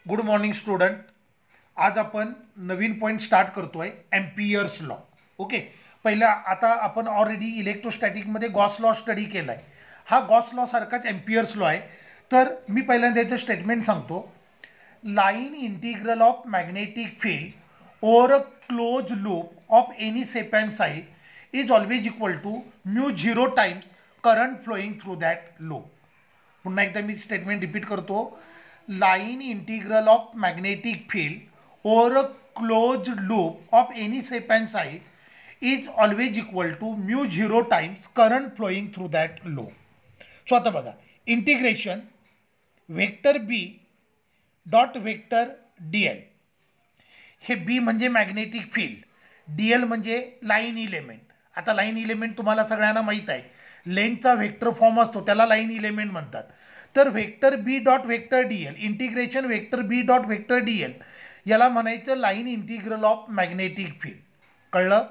Good morning student. आज आपण नवीन पॉईंट स्टार्ट करतोय एम्पियर्स लॉ. ओके, पहिला आता आपण ऑलरेडी इलेक्ट्रोस्टॅटिकमध्ये गॉस लॉ स्टडी केला आहे. हा गॉस लॉ सारखाच एम्पियर्स लॉ आहे. तर मी पहिल्यांदा याचं स्टेटमेंट सांगतो. Line integral of magnetic field over a close loop of any shape and size is always equal to mu zero times current flowing through that loop. पुन्हा एकदा मी स्टेटमेंट रिपीट करतो. Line integral of magnetic field over a close loop of any shape and size is always equal to mu zero times current flowing through that loop. So आता बघा, integration vector B dot vector D L. हे B म्हणजे magnetic field, D L म्हणजे line element. आता line element तुम्हाला सगळ्यांना माहीत आहे, लेंथचा व्हेक्टर फॉर्म असतो त्याला लाईन इलेमेंट म्हणतात. तर vector B dot vector D L, integration vector B dot vector D L, याला म्हणायचं line integral of magnetic field. कळलं?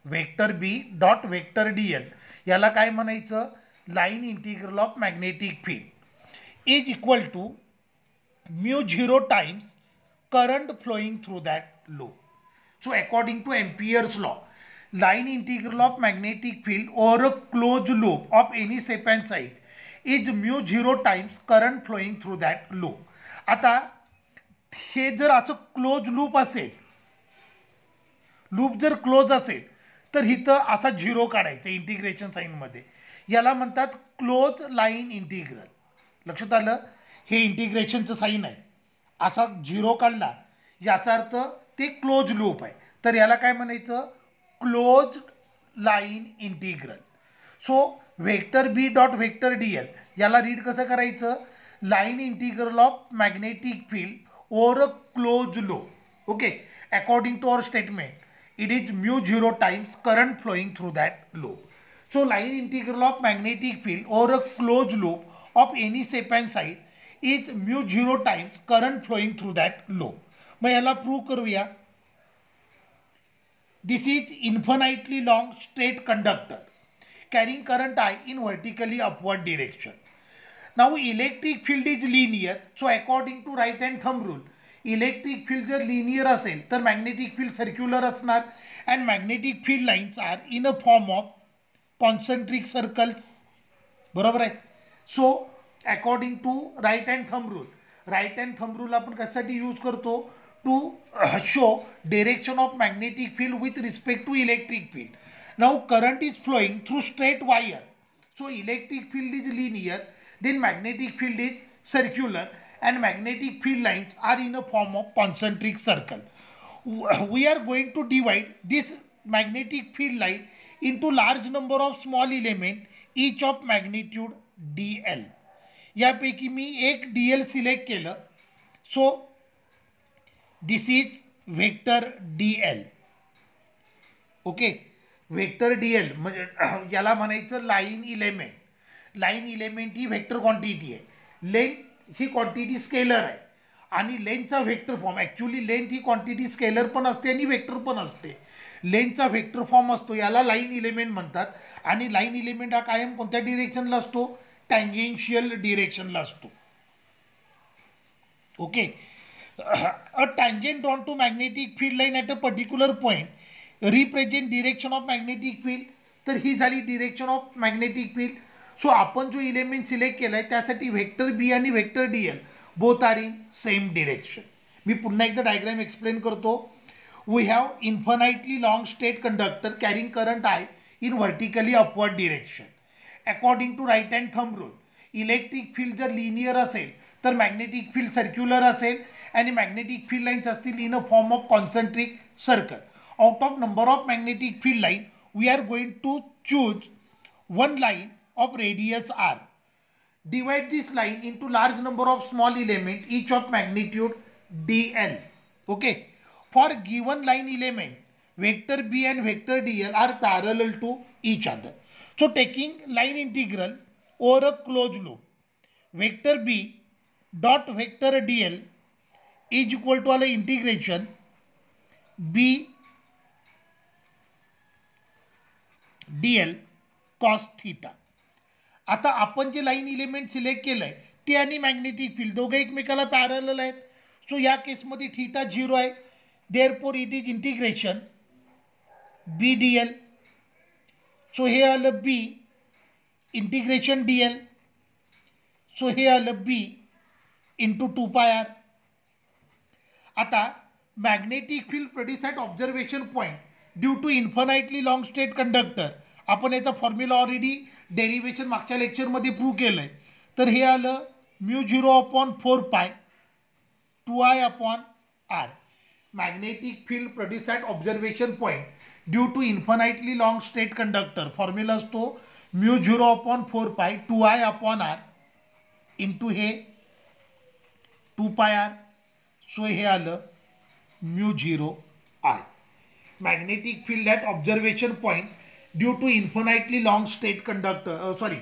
Vector B dot vector D L याला काय म्हणायचं? Line integral of magnetic field is equal to mu zero times current flowing through that loop. So according to Ampere's law, line integral of magnetic field over a closed loop of any shape and size is mu zero times current flowing through that loop. आता हे जर असं close loop असेल, loop जर close असेल तर इथं असा झिरो काढायचा इंटिग्रेशन साईनमध्ये. याला म्हणतात क्लोज लाईन इंटिग्रल. लक्षात आलं? हे इंटिग्रेशनचं साईन आहे. असा झिरो काढला याचा अर्थ ते क्लोज लूप आहे. तर याला काय म्हणायचं? Closed line integral. So vector B dot vector D L याला रीड कसं करायचं? Line integral of magnetic field over a close loop. Okay, according to our statement it is mu zero times current flowing through that loop. So line integral of magnetic field over a close loop of any shape and size is mu zero times current flowing through that loop. मग याला prove करूया. This is infinitely long straight conductor carrying current I in vertically upward direction. Now electric field is linear, so according to right hand thumb rule, electric field जर linear असेल तर magnetic field circular असणार, and magnetic field lines are in a form of concentric circles. बरोबर आहे? So according to right hand thumb rule आपण कशासाठी use करतो? To show direction of magnetic field with respect to electric field. Now current is flowing through straight wire. So electric field is linear, then magnetic field is circular, and magnetic field lines are in a form of concentric circle. We are going to divide this magnetic field line into large number of small element, each of magnitude dl. यापैकी मी एक dl select केलं. So this is vector dl. Okay, vector dl म्हणजे याला म्हणायचं line element. Line element ही vector quantity आहे. Length ही quantity scalar आहे आणि लेंथचा vector form, actually length ही quantity scalar पण असते आणि वेक्टर पण असते. लेंथचा वेक्टर फॉर्म असतो, याला लाईन इलेमेंट म्हणतात. आणि लाईन इलेमेंट हा कायम कोणत्या डिरेक्शनला असतो? टँजेन्शियल डिरेक्शनला असतो. Okay, a tangent drawn to magnetic field line at a particular point represent direction of magnetic field. तर ही झाली direction of magnetic field. So आपण जो इलेमेंट सिलेक्ट केला आहे त्यासाठी वेक्टर बी आणि vector D L both are in same direction. मी पुन्हा एकदा डायग्राम एक्सप्लेन करतो. We have infinitely long straight conductor carrying current I in vertically upward direction. According to right hand thumb rule, electric field जर linear असेल तर magnetic field circular असेल आणि magnetic field lines असतील in a form of concentric circle. Out of number of magnetic field line we are going to choose one line of radius R. Divide this line into large number of small element each of magnitude dl. Okay, for given line element vector b and vector dl are parallel to each other. So taking line integral over a closed loop, vector b dot vector dl is equal to integration b dl cos theta. आता आपण जे line element select केलं आहे ते आणि magnetic field दोघे एकमेकाला parallel आहेत. सो या केसमध्ये थीटा 0 आहे, therefore it is integration B D L. So हे आलं B integration D L. So हे आलं बी इंटू 2πr. आता magnetic field produce at observation point due to infinitely long straight conductor. आपण याचा फॉर्म्युला ऑलरेडी डेरिवेशन मागच्या लेक्चरमध्ये prove केलं आहे. तर हे आलं μ0/4π 2I/r. Magnetic field produce at observation point due to infinitely long straight conductor. Formula असतो μ0/4π 2I/r इंटू हे 2πr. सो हे आलं μ0I. Magnetic field at observation point due to infinitely long straight conductor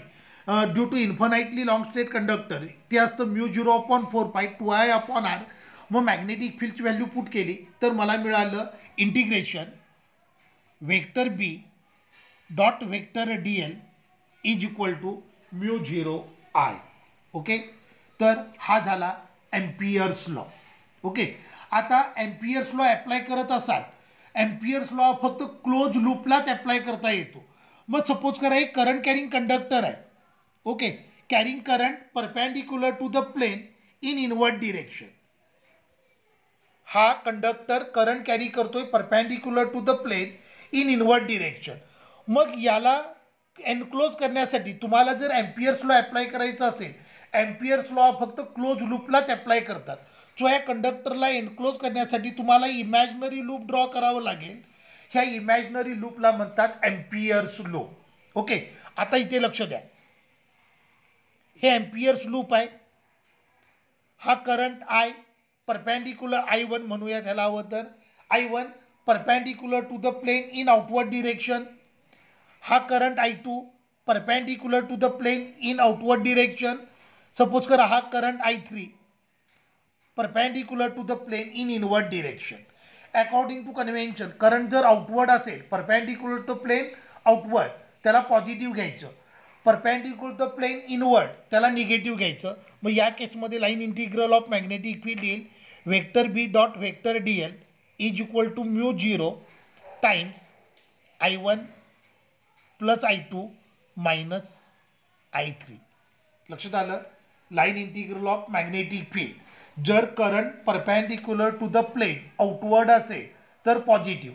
due to infinitely long straight conductor ते असतं μ0/4π 2I/r. मग magnetic फील्डची value put केली तर मला मिळालं integration vector B dot vector D L is equal to μ0I. Okay, तर हा झाला एम्पियर्स लॉ. ओके, आता एम्पियर्स लॉ अप्लाय करत असाल, एम्पियर्स लॉ फक्त क्लोज लूपलाच अप्लाय करता येतो. मग सपोज करा एक करंट कॅरिंग कंडक्टर आहे. Okay, carrying current perpendicular to the plane in inward direction. हा कंडक्टर करंट कॅरी करतोय perpendicular to the plane in inward direction. मग याला एनक्लोज करण्यासाठी तुम्हाला जर एम्पियर्स लॉ अप्लाय करायचा असेल, एम्पियर्स लॉ फक्त क्लोज लूपलाच अप्लाय करतात. सो या कंडक्टरला एनक्लोज करण्यासाठी तुम्हाला इमॅजिनरी लूप ड्रॉ करावं लागेल. ह्या इमॅजिनरी लूपला म्हणतात एम्पियर्स लॉ. ओके, आता इथे लक्ष द्या, हे एम्पियर्स लूप आहे. हा करंट आय परपेंडिक्युलर I1 म्हणूया त्याला हवं तर I1 perpendicular to the plane in outward direction. हा current I2 perpendicular to the plane in outward direction. Suppose करा हा current I3 perpendicular to the plane in inward direction. According to convention current जर outward असेल perpendicular to plane outward त्याला positive घ्यायचं, perpendicular to plane inward त्याला negative घ्यायचं. मग या केसमध्ये line integral of magnetic field येईल vector B dot vector D L is equal to μ0 times I1 plus I2 minus I3. लक्षात आलं, line integral of magnetic field. जर current perpendicular to the plane outward असेल तर positive,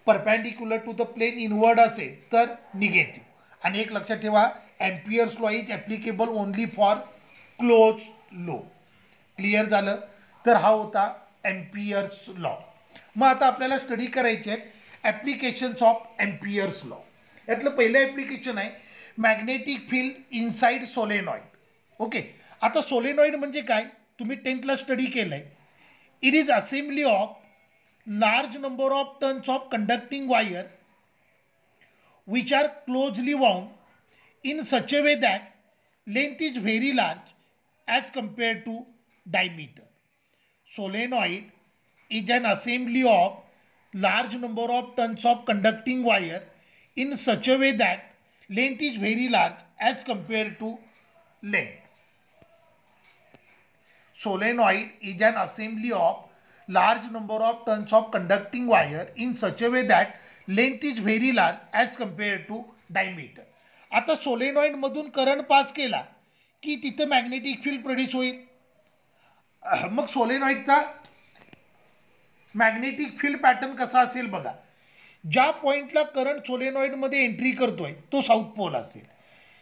perpendicular to the plane inward असेल तर negative. आणि एक लक्षात ठेवा, Ampere's law is applicable only for close law. Clear झालं, तर हा होता एम्पियर्स लॉ. मग आता आपल्याला स्टडी करायचे आहेत ॲप्लिकेशन्स ऑफ एम्पियर्स लॉ. यातलं पहिलं ॲप्लिकेशन आहे magnetic field inside solenoid. Okay, आता सोलेनॉइड म्हणजे काय तुम्ही 10th स्टडी केलं आहे. It is assembly of large number of turns of conducting wire which are closely wound in such a way that length is very large as compared to diameter. Solenoid is an assembly of large number of turns of conducting wire in such a way that length is very large as compared to length. Solenoid is an assembly of large number of turns of conducting wire in such a way that length is very large as compare to diameter. आता सोलेनॉइडमधून current pass केला की तिथं magnetic field produce होईल. मग सोलेनॉइडचा magnetic field pattern कसा असेल बघा. ज्या पॉईंटला करंट सोलेनॉइडमध्ये एंट्री करतोय तो साऊथ पोल असेल,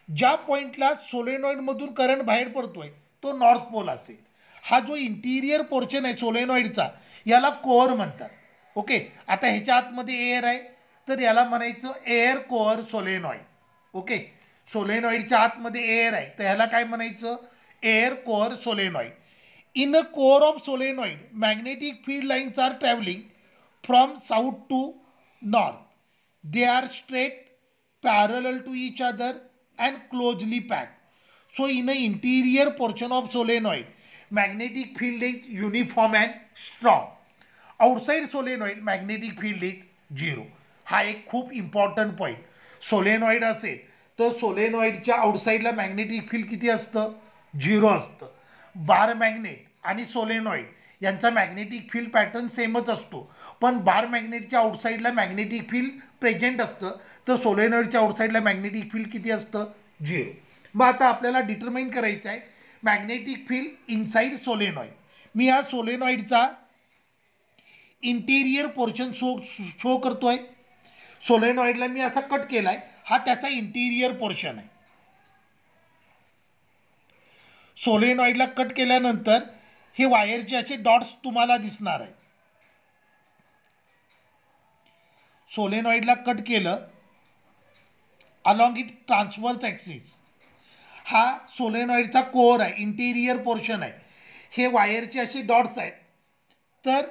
ज्या पॉईंटला सोलेनॉइडमधून करंट बाहेर पडतोय तो नॉर्थ पोल असेल. हा जो इंटिरियर पोर्शन आहे सोलेनॉइडचा याला कोअर म्हणतात. ओके, आता ह्याच्या आतमध्ये एअर आहे तर याला म्हणायचं एअर कोअर सोलेनॉइड. ओके, सोलेनॉइडच्या आतमध्ये एअर आहे तर ह्याला काय म्हणायचं air core solenoid. In a core of solenoid magnetic field lines are travelling from south to north. They are straight parallel to each other and closely packed. So in a interior portion of solenoid magnetic field is uniform and strong. Outside solenoid magnetic field is 0. हा एक खूप important point. Solenoid असेल तर सोलेनॉइडच्या आउटसाईडला magnetic field किती असतं 0 असतं. बार magnet आणि solenoid यांचा मॅग्नेटिक फील्ड पॅटर्न सेमच असतो, पण बार मॅग्नेटच्या आउटसाईडला मॅग्नेटिक फील्ड प्रेझेंट असतं, तर सोलेनॉइडच्या आउटसाईडला मॅग्नेटिक फील्ड किती असतं? 0. मग आता आपल्याला डिटरमाइन करायचं आहे मॅग्नेटिक फील्ड इनसाइड सोलेनॉइड. मी हा सोलेनॉइडचा इंटिरियर पोर्शन शो करतोय. सोलेनॉइडला मी असा कट केलाय, हा त्याचा इंटिरियर पोर्शन आहे. सोलेनॉइडला कट केल्यानंतर हे वायरचे असे डॉट्स तुम्हाला दिसणार आहे. सोलेनॉइडला कट केलं अलॉंग इट ट्रान्सवर्स ॲक्सिस. हा सोलेनॉइडचा कोअर आहे, इंटिरियर पोर्शन आहे. हे वायरचे असे डॉट्स आहेत, तर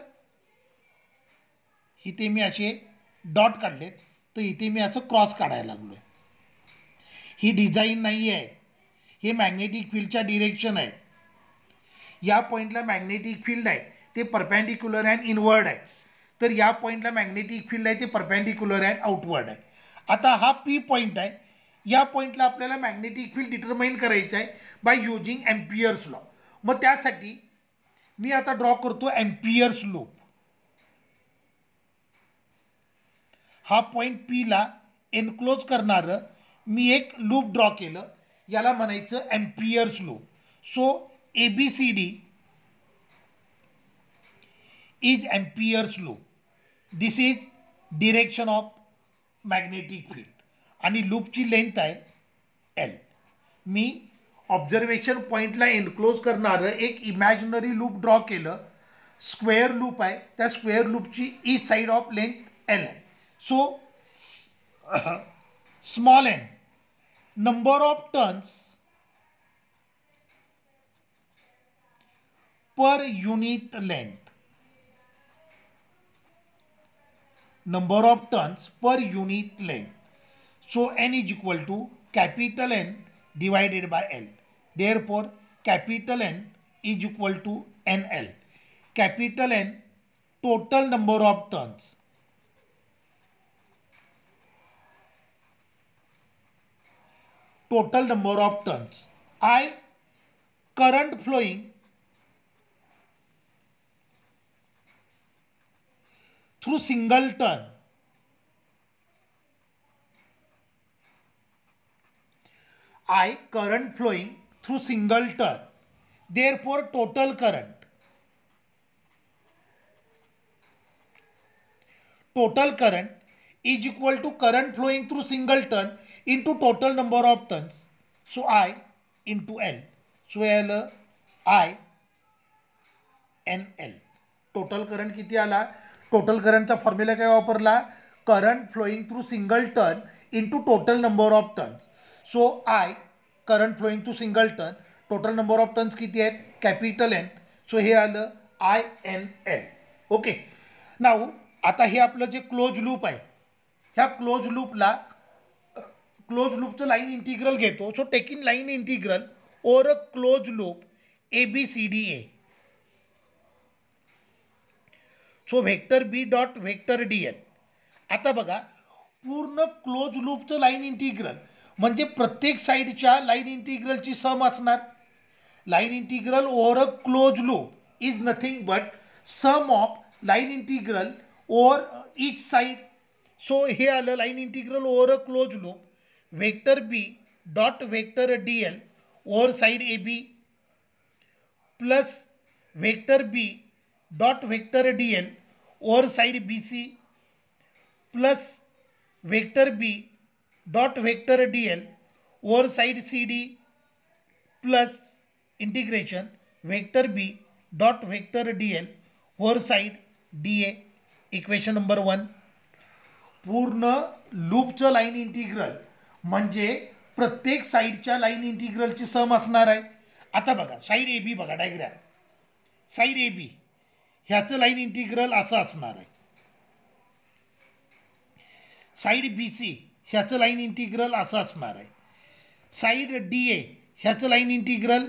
इथे मी असे डॉट काढलेत, तर इथे मी असं क्रॉस काढायला लागलो. ही डिझाईन नाही आहे, हे मॅग्नेटिक फील्डच्या डिरेक्शन आहे. या पॉईंटला मॅग्नेटिक फील्ड आहे ते परपॅन्डिक्युलर अँड इनवर्ड आहे, तर या पॉईंटला मॅग्नेटिक फील्ड आहे ते परपॅन्डिक्युलर अँड आउटवर्ड आहे. आता हा पी पॉईंट आहे, या पॉईंटला आपल्याला मॅग्नेटिक फील्ड डिटरमाइन करायचं आहे बाय युजिंग एम्पियर्स लॉ. मग त्यासाठी मी आता ड्रॉ करतो एम्पियर्स लूप. हा पॉईंट पीला एनक्लोज करणारं मी एक लूप ड्रॉ केलं, याला म्हणायचं amperes loop. So ABCD is amperes loop. This is direction of magnetic field आणि लूपची लेंथ आहे L. मी ऑब्झर्वेशन पॉईंटला एनक्लोज करणारं एक इमॅजिनरी लूप ड्रॉ केलं. स्क्वेअर लूप आहे, त्या स्क्वेअर लूपची each side of length L आहे. So small n number of turns per unit length. Number of turns per unit length. So n is equal to capital N divided by L. Therefore capital N is equal to NL. Capital N total number of turns. Total number of turns. I current flowing through single turn. I current flowing through single turn. Therefore total current. Total current is equal to current flowing through single turn into total number of turns. So I into L. So L I NL. Total current किती आला? Total करंटचा formula काय वापरला? Current flowing through single turn into total number of turns. So I current flowing through single turn, total number of turns किती आहेत? Capital N. So हे आलं INL. Okay. Now आता हे आपलं जे क्लोज लूप आहे, ह्या क्लोज लूपचं लाईन इंटिग्रल घेतो. So taking line integral or a close loop ABCDA. So vector B dot vector DL. आता बघा, पूर्ण क्लोज लूपचं लाईन इंटिग्रल म्हणजे प्रत्येक साईडच्या लाईन इंटिग्रलची सम असणार. Line integral over a close loop is nothing but sum of line integral over each side. So हे आलं line integral over a close loop vector B dot vector DL over side AB plus vector B dot vector DL over side BC plus vector B dot vector DL over side CD plus integration vector B dot vector DL over side DA. Equation number 1. पूर्ण लूपचं line integral म्हणजे प्रत्येक साईडच्या line इंटिग्रलची sum असणार आहे. आता बघा side AB बघा डायग्राम. साईड AB ह्याचं लाईन इंटिग्रल असं असणार आहे. साईड BC ह्याचं लाईन इंटिग्रल असं असणार आहे. साईड DA ह्याचं लाईन इंटिग्रल,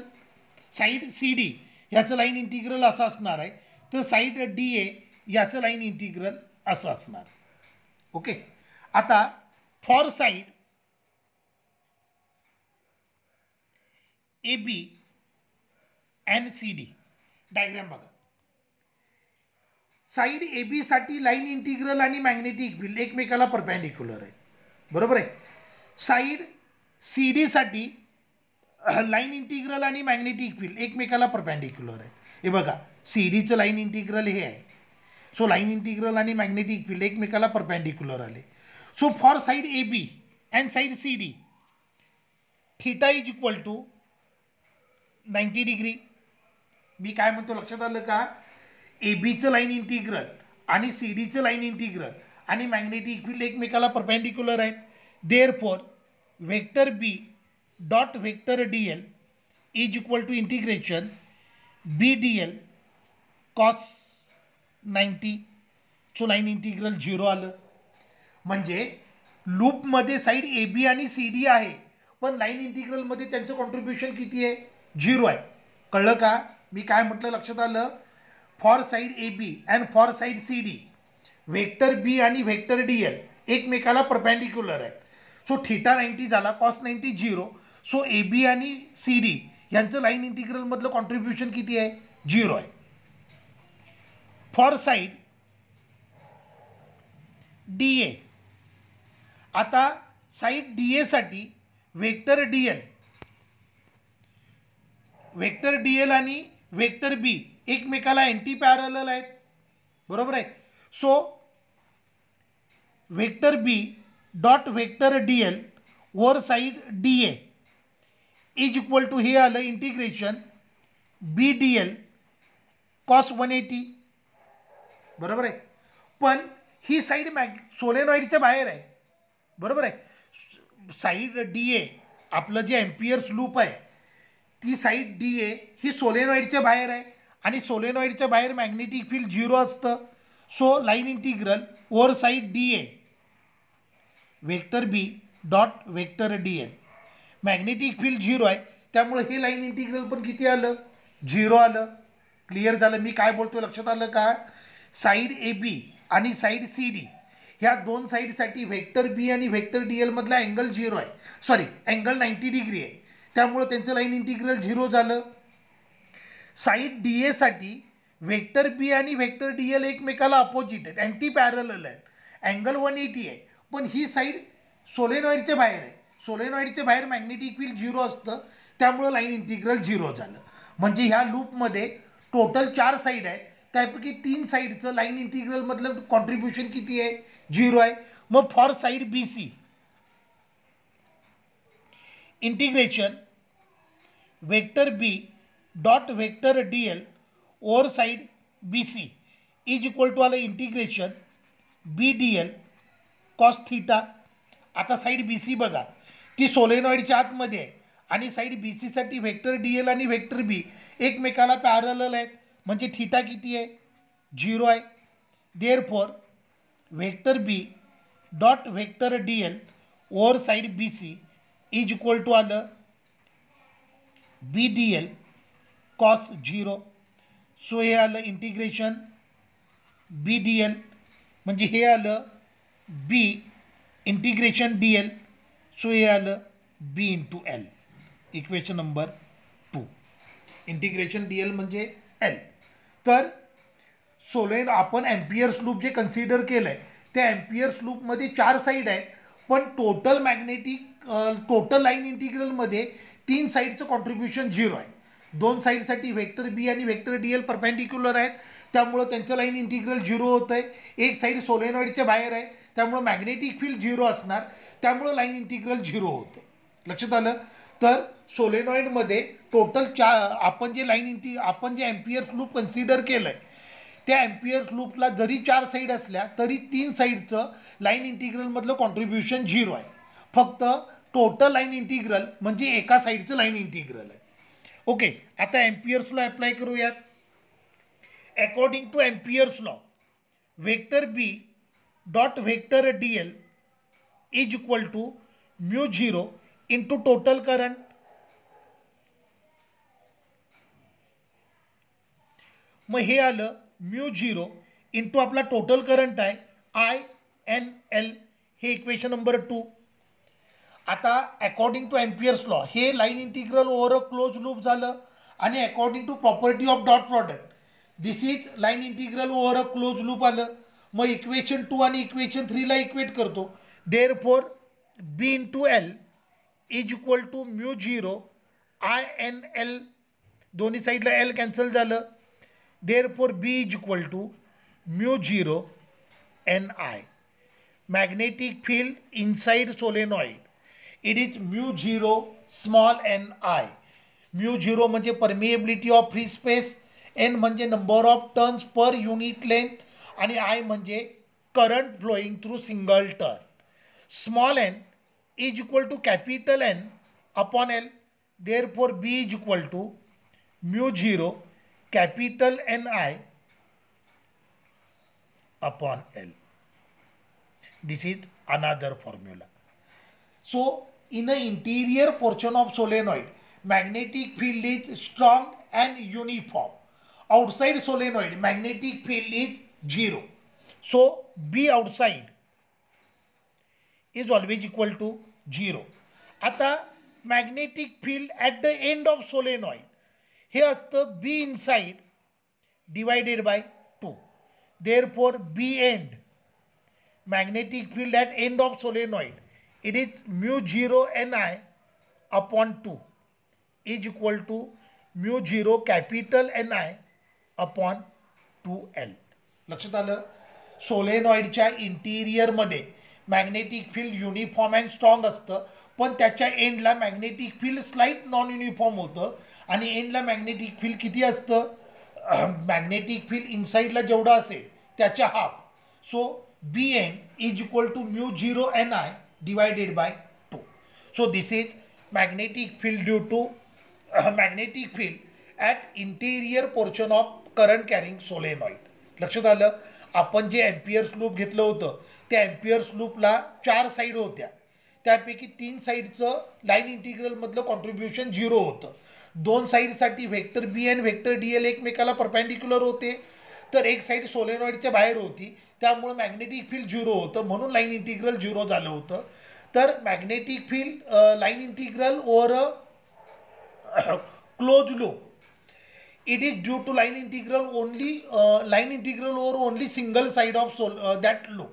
साईड CD ह्याचं लाईन इंटिग्रल असं असणार आहे. तर साईड DA याचं लाईन इंटिग्रल असं असणार आहे. ओके. आता for side AB and CD diagram बघा. साईड ए बी साठी लाईन इंटिग्रल आणि मॅग्नेटिक फील्ड एकमेकाला परपेंडिक्युलर आहे, बरोबर आहे. साईड सी डी साठी लाईन इंटिग्रल आणि मॅग्नेटिक फील्ड एकमेकाला परपेंडिक्युलर आहे. हे बघा, सी डीचं लाईन इंटिग्रल हे आहे. सो लाईन इंटिग्रल आणि मॅग्नेटिक फील्ड एकमेकाला परपेंडिक्युलर आले. So for side A B and side C D theta is equal to 90 degree. मी काय म्हणतो लक्षात आलं का? ए बीचं लाईन इंटिग्रल आणि सी डीचं लाईन इंटिग्रल आणि मॅग्नेटिक फील्ड एकमेकाला परपेंडिक्युलर आहेत. Therefore vector B dot vector D L is equal to integration B D L cos 90. So line integral 0 आलं. म्हणजे लूपमध्ये साईड ए बी आणि सी डी आहे, पण लाईन इंटिग्रलमध्ये त्यांचं कॉन्ट्रीब्युशन किती आहे? 0 आहे. कळलं का मी काय म्हटलं? लक्षात आलं? For side A B and for side C D vector B आणि वेक्टर डी एल एकमेकाला परपेंडिक्युलर आहेत. सो थीटा 90 झाला, कॉस 90 0. सो ए बी आणि सी डी यांचं लाईन इंटिग्रलमधलं कॉन्ट्रीब्युशन किती आहे? 0 आहे. फॉर साईड डी ए, आता साईड डी एसाठी वेक्टर डी एल आणि वेक्टर बी एकमेकाला अँटी पॅरलल आहेत, बरोबर आहे. So vector B dot vector D L वर side D A is equal to हे आलं integration B D L cos 180, बरोबर आहे. पण ही साईड सोलेनॉइडच्या बाहेर आहे, बरोबर आहे. साईड डी ए आपलं जे एम्पियर्स लूप आहे ती साईड डी ए ही सोलेनॉइडच्या बाहेर आहे आणि सोलेनॉइडच्या बाहेर मॅग्नेटिक फील्ड 0 असतं. So line integral over side D A vector B dot vector D L magnetic field 0 आहे, त्यामुळे हे लाईन इंटिग्रल पण किती आलं? 0 आलं. क्लिअर झालं मी काय बोलतोय? लक्षात आलं का? साईड ए बी आणि साईड सी डी ह्या दोन साईडसाठी वेक्टर बी आणि वेक्टर डी एलमधला अँगल 0 आहे, सॉरी अँगल 90 डिग्री आहे, त्यामुळं त्यांचं लाईन इंटिग्रल 0 झालं. साईड डी एसाठी वेक्टर बी आणि वेक्टर डी एल एकमेकाला अपोजिट आहेत, अँटी पॅरलल आहेत, अँगल 180 आहे. पण ही साईड सोलेनॉइडच्या बाहेर आहे, सोलेनॉइडच्या बाहेर मॅग्नेटिक फील्ड 0 असतं, त्यामुळं लाईन इंटिग्रल 0 झालं. म्हणजे ह्या लूपमध्ये टोटल 4 साईड आहेत, त्यापैकी 3 साईडचं लाईन इंटिग्रलमधलं कॉन्ट्रीब्युशन किती आहे? 0 आहे. मग for side B C integration vector B dot vector D L over side B C is equal to आलं integration B D L cos theta. आता साईड बी सी बघा, ती सोलेनॉइडच्या आतमध्ये आहे आणि साईड बी सीसाठी वेक्टर डी एल आणि वेक्टर बी एकमेकाला पॅरलल आहेत, म्हणजे थीटा किती आहे? 0 आहे. Therefore vector B dot vector D L over side B C is equal to आलं B D L cos 0. So हे आलं इंटिग्रेशन बी डी एल, म्हणजे हे आलं B integration D L. So हे आलं B into L. Equation number 2. Integration D L म्हणजे L. तर आपण एम्पियर्स लूप जे कन्सिडर केलं आहे त्या एम्पियर्स लूपमध्ये 4 साईड आहेत, पण टोटल लाईन इंटिग्रलमध्ये 3 साईडचं कॉन्ट्रीब्युशन 0 आहे. 2 साईडसाठी वेक्टर बी आणि वेक्टर डी एल परपेंडिक्युलर आहेत, त्यामुळं त्यांचं लाईन इंटिग्रल 0 होतं आहे. एक साईड सोलेनॉइडच्या बाहेर आहे, त्यामुळं मॅग्नेटिक फील्ड 0 असणार, त्यामुळं लाईन इंटिग्रल 0 होतं. लक्षात आलं? तर सोलेनॉइडमध्ये टोटल आपण जे एम्पियर्स लूप कन्सिडर केलं आहे त्या एम्पियर्स लूपला जरी 4 साईड असल्या तरी 3 साईडचं लाईन इंटिग्रलमधलं कॉन्ट्रीब्युशन 0 आहे. फक्त टोटल लाईन इंटिग्रल म्हणजे एका साईडचं लाईन इंटिग्रल आहे. ओके, आता एम्पियर्स लॉ अप्लाय करूयात. According to Ampere's law vector B dot vector D L is equal to mu 0 into total current. मग हे आलं म्यू 0 इंटू आपला टोटल करंट आहे INL, हे इक्वेशन नंबर 2. आता अकॉर्डिंग टू एम्पियर्स लॉ हे line integral over a close loop झालं आणि according to property of dot product this is line integral over a close loop आलं. मग equation 2 आणि इक्वेशन 3ला इक्वेट करतो. Therefore B into L is equal to mu zero I N L, दोन्ही साईडला L cancel झालं. Therefore B is equal to mu zero N I. Magnetic field inside solenoid it is mu zero small N I. Mu zero म्हणजे permeability of free space, N म्हणजे number of turns per unit length आणि I म्हणजे current flowing through single turn. Small N is equal to capital N upon L. Therefore B is equal to mu zero capital N I upon L. This is another formula. So in the interior portion of solenoid, magnetic field is strong and uniform. Outside solenoid, magnetic field is zero. So B outside is always equal to 0. आता magnetic field at the end of solenoid हे असतं B inside divided by 2. Therefore B end magnetic field at end of solenoid it is mu 0 ni upon 2 is equal to mu 0 capital Ni upon 2L. लक्षात आलं. सोलेनॉइडच्या इंटिरियरमध्ये magnetic field uniform and strong असतं, पण त्याच्या एंडला magnetic field slight non uniform होतं आणि एंडला मॅग्नेटिक फील्ड किती असतं, मॅग्नेटिक फील्ड इनसाइडला जेवढं असेल त्याच्या half. So B end is equal to mu 0 Ni divided by 2. So this is magnetic field due to magnetic field at interior portion of current carrying solenoid. लक्षात आलं. आपण जे amperes loop घेतलं होतं त्या एम्पियर्स लूपला 4 साईड होत्या, त्यापैकी 3 साईडचं line इंटिग्रलमधलं कॉन्ट्रीब्युशन 0 होतं. 2 साईडसाठी व्हेक्टर बी आणि व्हेक्टर डी एल एकमेकाला परपेंडिक्युलर होते, तर एक साईड सोलेनॉइडच्या बाहेर होती, त्यामुळे मॅग्नेटिक फील्ड 0 होतं, म्हणून लाईन इंटिग्रल 0 झालं होतं. तर magnetic field line integral over a close loop it is due to line integral only line integral over only single side of that loop.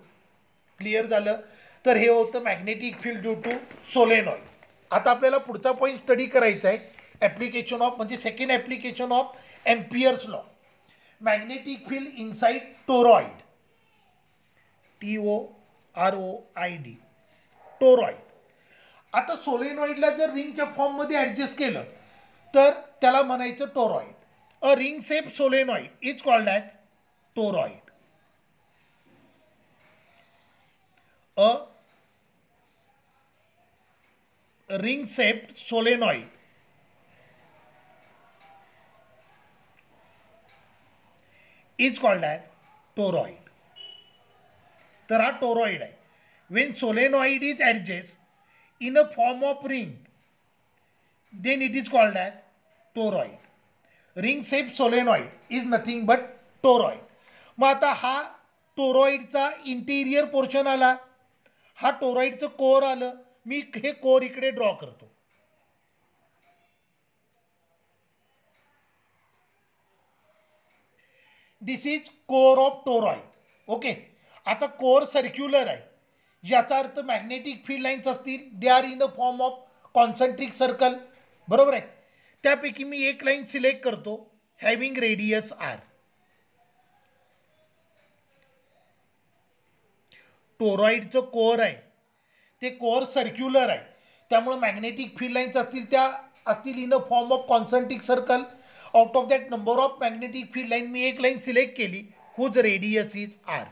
Clear झालं. तर हे होतं magnetic field due to solenoid. आता आपल्याला पुढचा पॉईंट स्टडी करायचा आहे, application of म्हणजे second application of Ampere's law. Magnetic field inside toroid TOROID toroid. आता सोलेनॉइडला जर रिंगच्या फॉर्ममध्ये ॲडजस्ट केलं तर त्याला म्हणायचं toroid. A ring shape solenoid is called as toroid. A ring shape solenoid is called as toroid. तर हा टोरॉइड आहे. When solenoid is adjust in a form of ring then it is called as toroid. Ring shape solenoid is nothing but toroid. मग आता हा टोरॉइडचा interior portion आला, हा टोरॉइडचं core आलं. मी हे कोर इकडे ड्रॉ करतो. This is core of toroid. Okay. आता कोर सर्क्युलर आहे, याचा अर्थ मॅग्नेटिक फील्ड लाईन्स असतील, they are in a form of concentric circle. बरोबर आहे. त्यापैकी मी एक लाईन सिलेक्ट करतो हॅविंग रेडियस आर. टोरॉइडचं कोर आहे ते कोर सर्क्युलर आहे, त्यामुळे मॅग्नेटिक फील्ड लाईन्स असतील त्या असतील in a form of concentric circle. Out of that number of magnetic field line मी एक लाईन सिलेक्ट केली whose radius is R.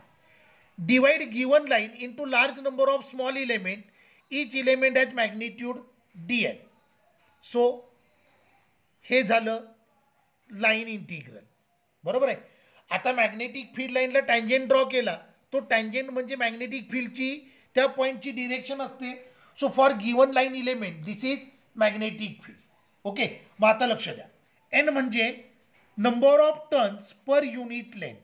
Divide given line into large number of small element, each element has magnitude dl. So हे झालं line integral. बरोबर आहे. आता magnetic field लाईनला tangent draw केला, तो टँजेंट म्हणजे मॅग्नेटिक फील्डची त्या पॉईंटची डिरेक्शन असते. So for given line element this is magnetic field. Okay. मग आता लक्ष द्या, एन म्हणजे number of turns per unit length.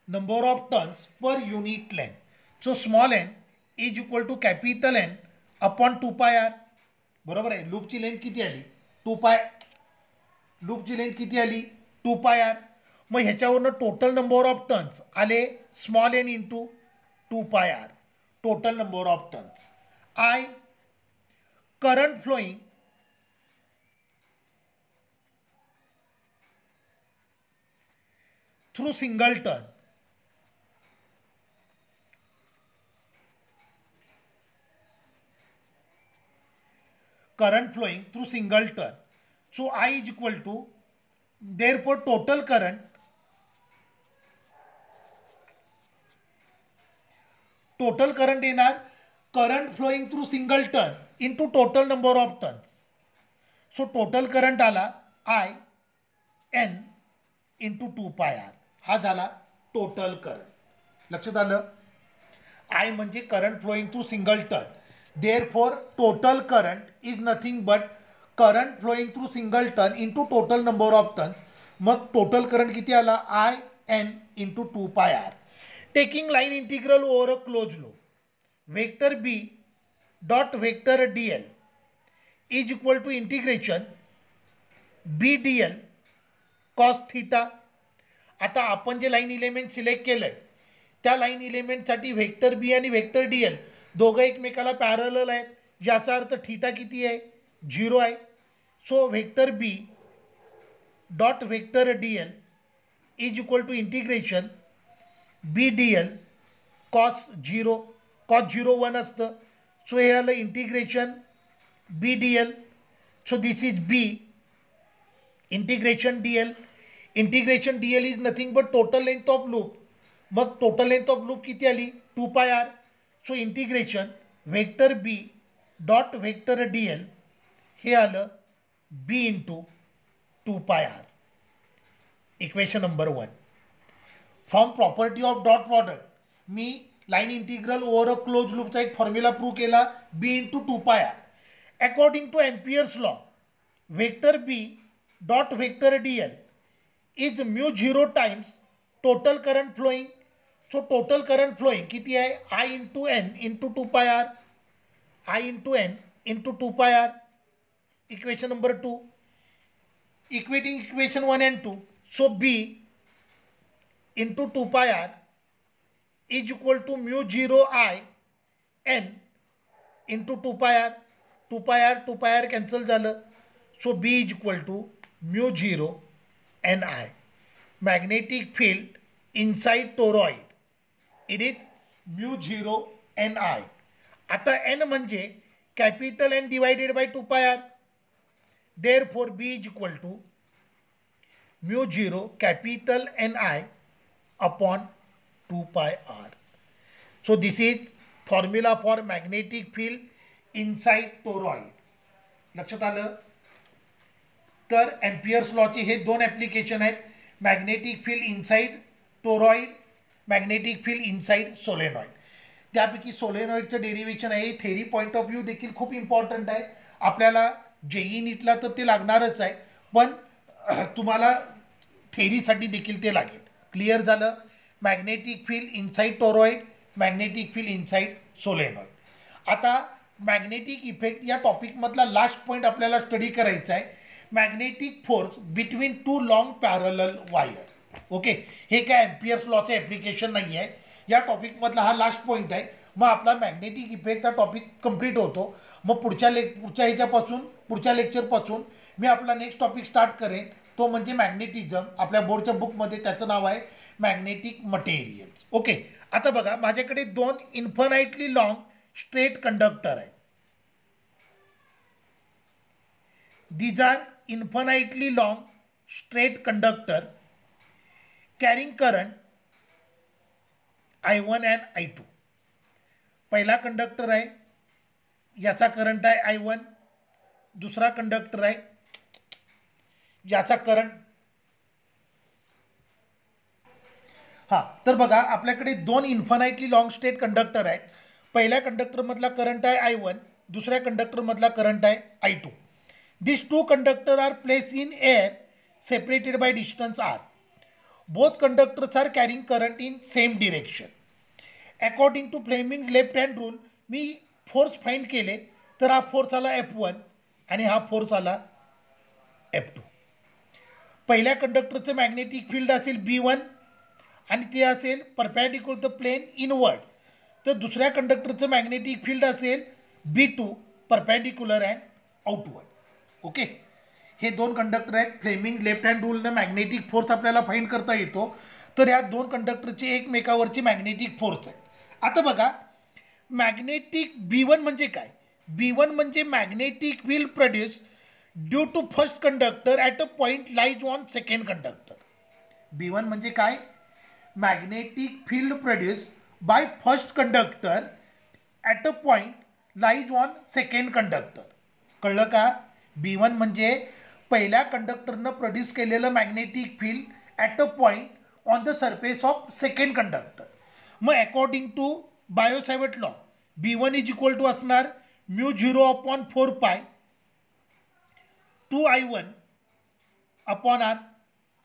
number of turns per unit length. So small n is equal to capital N upon 2 pi R. बरोबर आहे. लूपची length किती आली? 2 पाय. लूपची लेंथ किती आली? 2 पाय आर. मग ह्याच्यावरनं टोटल नंबर ऑफ टर्न्स आले small N into 2 pi R. Total number of turns. I current flowing through single turn. Current flowing through single turn. So I is equal to, therefore total current येणार current flowing through single turn into total number of turns. So total current आला I n into 2 pi r. हा झाला total current. लक्षात आलं? I म्हणजे current flowing through single turn. Therefore total current is nothing but current flowing through single turn into total number of turns. मग total current किती आला? I n into 2 pi r. Taking line integral over a closed loop, vector b dot vector dl is equal to integration b dl cos theta. आता आपण जे line element select केलंय त्या line इलेमेंटसाठी vector बी आणि vector D L दोघं एकमेकाला parallel आहेत. याचा अर्थ थीटा किती आहे? 0 आहे. So vector B dot vector D L is equal to integration B D L cos 0. Cos 0 1 असतं. सो हे आलं integration B D L. So this is B integration D L. Integration D L is nothing but total length of loop. मग total length of loop किती आली? 2 pi R. So integration vector B dot vector D L हे आलं B into 2 pi R. Equation number 1. From property of dot product मी line integral over a close लूपचा एक formula prove केला B into 2 pi R. According to Ampere's law vector B dot vector D L is mu 0 times total current flowing. So total current flowing किती आहे? I into N into 2 pi R. I into N into 2 pi R. Equation number 2. Equating equation 1 and 2. So B into 2 pi R is equal to mu 0 I N into 2 pi R. 2 pi R cancel झालं. So B is equal to mu 0 N I. Magnetic field inside toroid it is mu 0 N I. आता N म्हणजे capital N divided by 2 pi R. Therefore B is equal to mu 0 capital N I upon 2 pi R. So this is formula for magnetic field inside toroid. लक्षात आलं? तर amperes लॉचे हे 2 application आहेत. Magnetic field inside toroid, magnetic field inside solenoid. त्यापैकी सोलेनॉइडचं derivation आहे. Theory point of view देखील खूप important आहे. आपल्याला जेई नीटला तर ते लागणारच आहे, पण तुम्हाला थेरीसाठी देखील ते लागेल. क्लिअर झालं? Magnetic field inside toroid, magnetic field inside solenoid. आता मॅग्नेटिक इफेक्ट या टॉपिकमधला लास्ट पॉईंट आपल्याला स्टडी करायचा आहे. Magnetic force between 2 long parallel wire. Okay, हे काय एम्पियर्स लॉचं ॲप्लिकेशन नाही आहे. या टॉपिकमधला हा लास्ट पॉईंट आहे. मग आपला मॅग्नेटिक इफेक्ट हा टॉपिक कंप्लीट होतो. मग पुढच्या लेक्चरपासून मी आपला नेक्स्ट टॉपिक स्टार्ट करेन. तो म्हणजे मॅग्नेटिझम. आपल्या बोर्डच्या बुकमध्ये त्याचं नाव आहे मॅग्नेटिक मटेरियल्स. ओके, आता बघा माझ्याकडे 2 इन्फानाइटली लॉंग स्ट्रेट कंडक्टर आहे. These are infinitely long straight conductor carrying current I1 and I2. पहिला कंडक्टर आहे, याचा करंट आहे I1. दुसरा कंडक्टर आहे, याचा करंट. तर बघा आपल्याकडे 2 इन्फानाइटली लॉंग स्ट्रेट कंडक्टर आहेत. पहिल्या कंडक्टरमधला करंट आहे I1, दुसऱ्या कंडक्टरमधला करंट आहे I2. These 2 conductors are placed in air separated by distance r. Both conductors are carrying current in same direction. According to Fleming's left hand rule, me force find केले. तर हा force आला F1 आणि हा force आला F2. पहिल्या कंडक्टरचं magnetic field असेल B1 आणि ते असेल परपॅन्डिक्युलर द प्लेन इनवर्ड. तर दुसऱ्या कंडक्टरचं मॅग्नेटिक फील्ड असेल B2 perpendicular and outward. Okay, हे दोन कंडक्टर आहेत. फ्लेमिंग लेफ्ट हँड रूलनं मॅग्नेटिक फोर्स आपल्याला फाइंड करता येतो. तर ह्या दोन कंडक्टरचे एकमेकावरची मॅग्नेटिक फोर्स आहे. आता बघा, मॅग्नेटिक B1 म्हणजे काय? B1 म्हणजे magnetic field produce due to first conductor at a point lies on second conductor. B1 म्हणजे काय? Magnetic field produce by first conductor at a point lies on second conductor. कळलं का? B1 म्हणजे पहिल्या कंडक्टरनं प्रोड्यूस केलेलं magnetic field at a point on the surface of second conductor. मग according to Biot Savart law B1 is equal to असणार μ0/4π 2I1 upon R.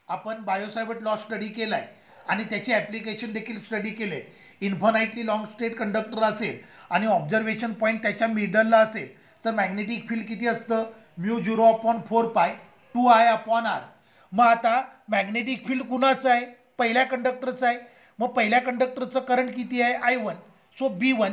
आपण बायो-सॅवर्ट law study केला आहे आणि त्याची ॲप्लिकेशन देखील स्टडी केले. इन्फानाइटली लॉंग स्ट्रेट कंडक्टर असेल आणि ऑब्झर्वेशन पॉईंट त्याच्या मिडलला असेल तर मॅग्नेटिक फील्ड किती असतं? μ0/4π 2I/R. मग आता मॅग्नेटिक फील्ड कुणाचं आहे? पहिल्या कंडक्टरचं आहे. मग पहिल्या कंडक्टरचं करंट किती आहे? I1. So B1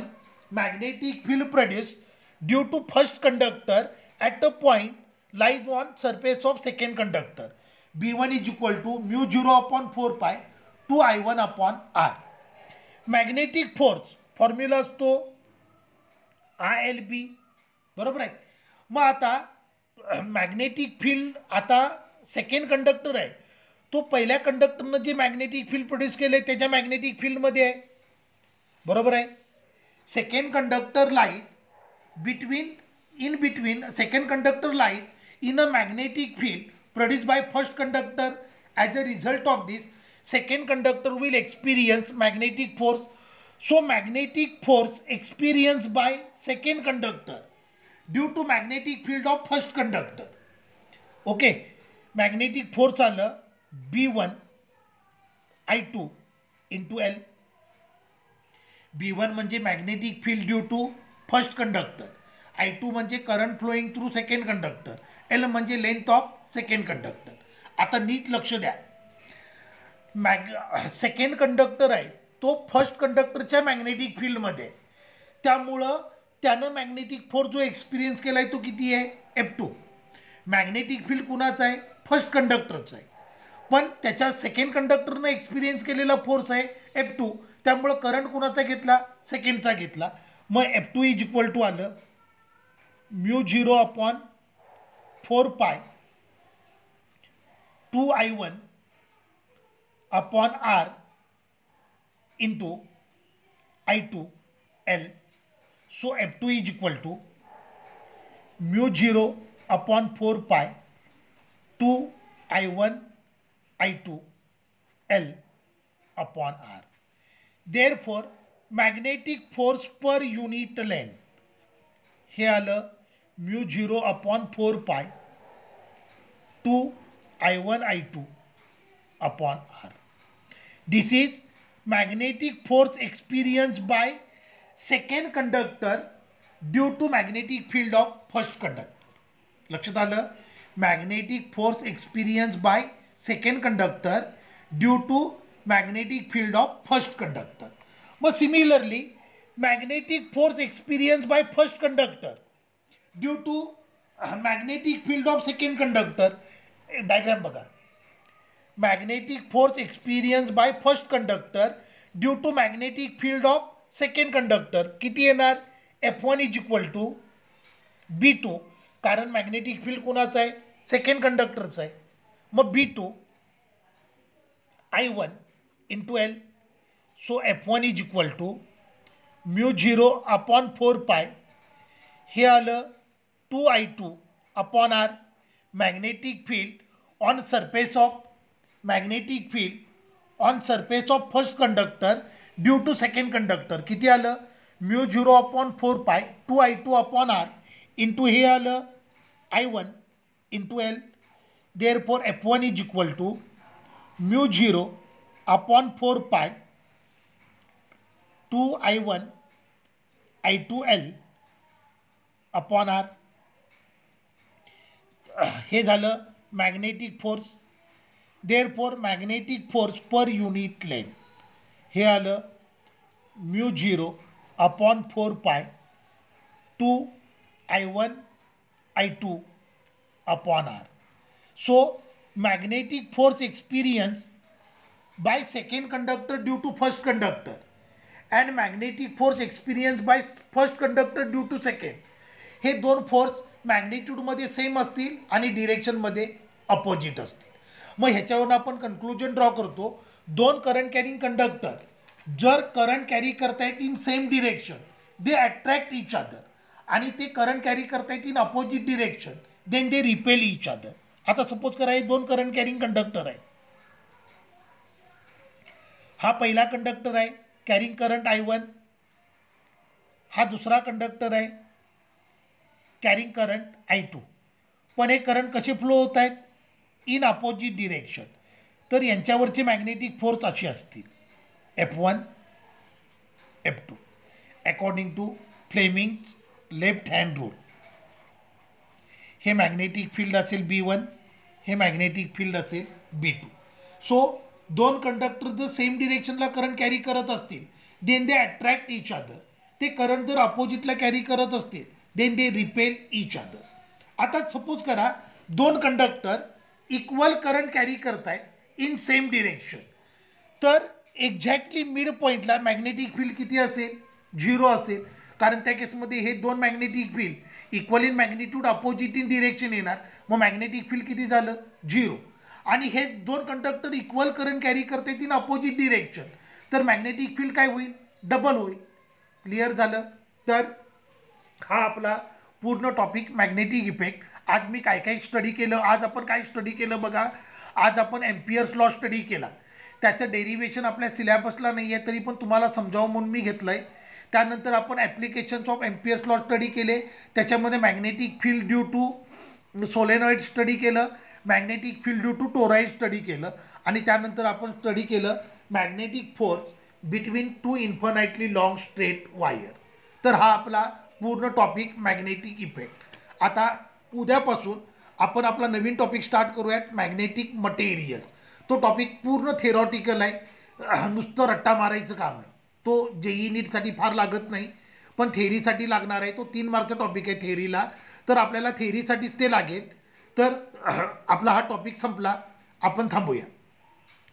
magnetic field produce due to first conductor at a point lies on surface of second conductor. B1 is equal to μ0/4π 2I1/R. Magnetic force formula असतो ILB. बरोबर आहे. मग आता मॅग्नेटिक फील्ड आता second conductor आहे, तो पहिल्या कंडक्टरनं जे मॅग्नेटिक फील्ड प्रोड्यूस केलं त्याच्या मॅग्नेटिक फील्डमध्ये आहे. बरोबर आहे. Second conductor lies in between second conductor lies in a magnetic field produced by first conductor. As a result of this, second conductor will experience magnetic force. So magnetic force experienced by second conductor due to magnetic field of first conductor. Okay, magnetic force आलं B1 I2 into L. B1 म्हणजे magnetic field due to first conductor, I2 म्हणजे current flowing through second conductor, L म्हणजे length of second conductor. आता नीट लक्ष द्या, second conductor आहे तो फर्स्ट कंडक्टरच्या मॅग्नेटिक फील्डमध्ये, त्यामुळं त्यानं मॅग्नेटिक फोर्स जो एक्सपिरियन्स केला आहे तो किती आहे? F2. मॅग्नेटिक फील्ड कुणाचं आहे? फर्स्ट कंडक्टरचं आहे, पण त्याच्या सेकंड कंडक्टरनं एक्सपिरियन्स केलेला फोर्स आहे F2, त्यामुळं करंट कुणाचा घेतला? सेकंडचा घेतला. मग F2 इज इक्वल टू आलं μ0/4π 2I1/R into I2L. So F2 is equal to μ0/4π 2I1/I2L/R. Therefore magnetic force per unit length हे आलं μ0/4π 2I1/I2/R. This is magnetic force experienced by second conductor due to magnetic field of first conductor. लक्षात आलं? magnetic force experienced by second conductor due to magnetic field of first conductor. मग similarly magnetic force experienced by first conductor due to magnetic field of second conductor. Diagram बघा, magnetic force experienced by first conductor due to magnetic field of second conductor किती येणार? F1 is equal to B2, कारण magnetic field कुणाचं आहे? Second कंडक्टरचं आहे. मग B2 I1 into L. So F1 is equal to μ0/4π हे आलं 2I2/R. Magnetic field on surface of first conductor due to second conductor किती आलं? μ0/4π 2I2/R इंटू हे आलं I1 into L. Therefore F1 is equal to μ0/4π 2I1/I2L upon R. हे झालं magnetic force. Therefore magnetic force per unit length हे आलं μ0 upon 4 पाय 2 I1 I2 upon R. So magnetic force experienced by second conductor due to first conductor and magnetic force experienced by first conductor due to second, हे दोन force मॅग्निट्यूडमध्ये same असतील आणि डिरेक्शनमध्ये opposite असतील. मग ह्याच्यावरून आपण कन्क्लुजन ड्रॉ करतो. दोन करंट कॅरिंग कंडक्टर जर करंट कॅरी करतायत in same direction they attract each other, आणि ते करंट कॅरी करतायत in opposite direction then they repel each other. आता सपोज करा हे दोन करंट कॅरिंग कंडक्टर आहेत. हा पहिला कंडक्टर आहे कॅरिंग करंट I1, हा दुसरा कंडक्टर आहे कॅरिंग करंट I2. पण हे करंट कसे फ्लो होत आहेत इन अपोजिट डिरेक्शन. तर यांच्यावरचे मॅग्नेटिक फोर्स असे असतील F1 F2 according to Fleming's left hand rule. हे मॅग्नेटिक फील्ड असेल B1, हे मॅग्नेटिक फील्ड असेल B2. सो दोन कंडक्टर जर सेम डिरेक्शनला करंट कॅरी करत असतील then they attract each other. ते करंट जर अपोजिटला कॅरी करत असतील then they repel each other. आता सपोज करा दोन कंडक्टर इक्वल करंट कॅरी करतायत इन सेम डिरेक्शन. तर एक्झॅक्टली मिड पॉईंटला मॅग्नेटिक फील्ड किती असेल 0 असेल, कारण त्या केसमध्ये हे दोन magnetic field equal in magnitude opposite in direction येणार. मग मॅग्नेटिक फील्ड किती झालं 0. आणि हे दोन कंडक्टर इक्वल करंट कॅरी करतात इन अपोजिट डिरेक्शन, तर मॅग्नेटिक फील्ड काय होईल डबल होईल. क्लिअर झालं. तर हा आपला पूर्ण टॉपिक मॅग्नेटिक इफेक्ट. आज मी काय काय स्टडी केलं, आज आपण काय स्टडी केलं बघा. आज आपण एम्पियर्स लॉ स्टडी केला. त्याचं डेरिवेशन आपल्या सिलेबसला नाही आहे तरी पण तुम्हाला समजावं म्हणून मी घेतलं आहे. त्यानंतर आपण applications of Ampere's law study केले. त्याच्यामध्ये magnetic field due to solenoid study केलं, magnetic field due to toroid study केलं, आणि त्यानंतर आपण स्टडी केलं magnetic force between two infinitely long straight wire. तर हा आपला पूर्ण टॉपिक मॅग्नेटिक इफेक्ट. आता उद्यापासून आपण आपला नवीन टॉपिक स्टार्ट करूयात मॅग्नेटिक मटेरियल. तो टॉपिक पूर्ण थेरॉटिकल आहे, नुसतं रट्टा मारायचं काम आहे. तो JEE नीटसाठी फार लागत नाही पण थेरीसाठी लागणार आहे. तो 3 मार्कचा टॉपिक आहे थेरीला, तर आपल्याला थेरीसाठीच ते लागेल. तर आपला हा टॉपिक संपला, आपण थांबूया.